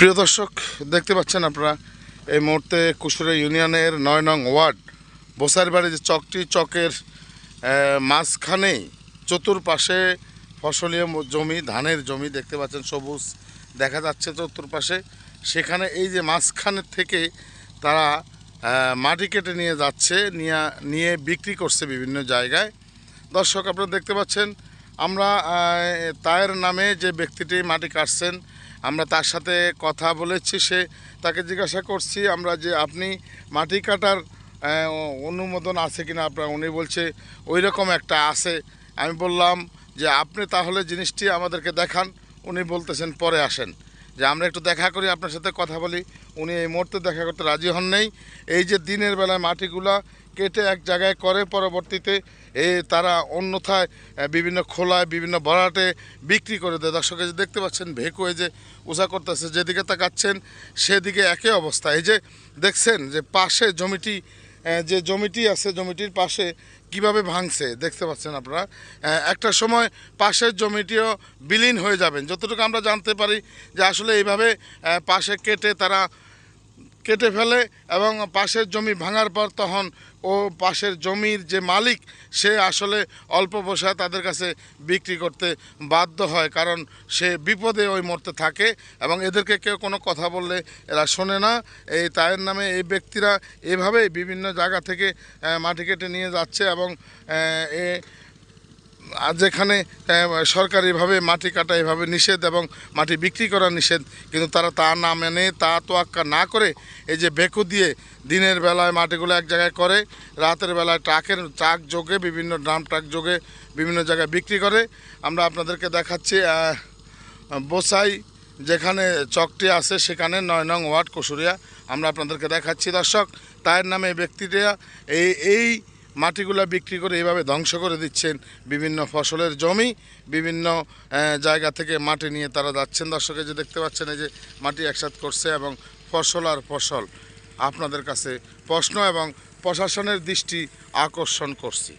প্রিয় দর্শক, দেখতে পাচ্ছেন আপনারা এই মুহূর্তে কুশুরা ইউনিয়নের ৯ নং ওয়ার্ড বোসারবাড়ি যে চকটি, চকের মাঝখানেই চতুর্পাশে ফসলীয় জমি, ধানের জমি দেখতে পাচ্ছেন, সবুজ দেখা যাচ্ছে চতুর্পাশে। সেখানে এই যে মাঝখানের থেকে তারা মাটি কেটে নিয়ে যাচ্ছে, নিয়ে বিক্রি করছে বিভিন্ন জায়গায়। দর্শক, আপনারা দেখতে পাচ্ছেন, আমরা তায়ের নামে যে ব্যক্তিটি মাটি কাটছেন, আমরা তার সাথে কথা বলেছি। তাকে জিজ্ঞাসা করছি আমরা যে আপনি মাটি কাটার অনুমোদন আছে কিনা আপনার। উনি বলছে ওই রকম একটা আছে। আমি বললাম যে আপনি তাহলে জিনিসটি আমাদেরকে দেখান। উনি বলতেছেন পরে আসেন, যে আমরা একটু দেখা করি, আপনার সাথে কথা বলি। উনি এই মুহূর্তে দেখা করতে রাজি হন নেই। এই যে দিনের বেলায় মাটিগুলা কেটে এক জায়গায় করে, পরবর্তীতে তারা অন্যথায় বিভিন্ন খোলায়, বিভিন্ন ভরাটে বিক্রি করে দেয়। দর্শকে যে দেখতে পাচ্ছেন ভেকু এই যে উঁচা করতেছে, যেদিকে তাকাচ্ছেন সেদিকে একই অবস্থা। এই যে দেখছেন যে পাশে জমিটি, যে জমিটি আছে, জমিটির পাশে কিভাবে ভাঙছে দেখতে পাচ্ছেন আপনারা। একটা সময় পাশের জমিটিও বিলীন হয়ে যাবেন, যতটুকু আমরা জানতে পারি যে আসলে এইভাবে পাশে তারা কেটে ফেলে এবং পাশের জমি ভাঙার পর তখন পাশের জমির যে মালিক, সে আসলে অল্প পয়সা তাদের কাছে বিক্রি করতে বাধ্য হয়, কারণ সে বিপদে ওই মুহূর্তে থাকে এবং এদেরকে কেউ কোনো কথা বললে এরা শোনে না। এই তায়ের নামে এই ব্যক্তিরা এভাবেই বিভিন্ন জায়গা থেকে মাটি কেটে নিয়ে যাচ্ছে এবং যেখানে সরকারিভাবে মাটি কাটা এভাবে নিষেধ এবং মাটি বিক্রি করা নিষেধ, কিন্তু তারা তা না মেনে, তা তোয়াক্কা না করে এই যে বেকু দিয়ে দিনের বেলায় মাটিগুলো এক জায়গায় করে, রাতের বেলায় ট্রাক যোগে, বিভিন্ন ড্রাম ট্রাক যোগে বিভিন্ন জায়গায় বিক্রি করে। আমরা আপনাদেরকে দেখাচ্ছি বোসাই যেখানে চকটি আছে, সেখানে ৯ নং ওয়ার্ড কুশুরিয়া আমরা আপনাদেরকে দেখাচ্ছি। দর্শক, তার নামে ব্যক্তিরা এই মাটিগুলা বিক্রি করে এইভাবে ধ্বংস করে দিচ্ছেন বিভিন্ন ফসলের জমি, বিভিন্ন জায়গা থেকে মাটি নিয়ে তারা যাচ্ছেন। দর্শকে যে দেখতে পাচ্ছেন এই যে মাটি একসাথে করছে এবং ফসল আর ফসল। আপনাদের কাছে প্রশ্ন এবং প্রশাসনের দৃষ্টি আকর্ষণ করছি।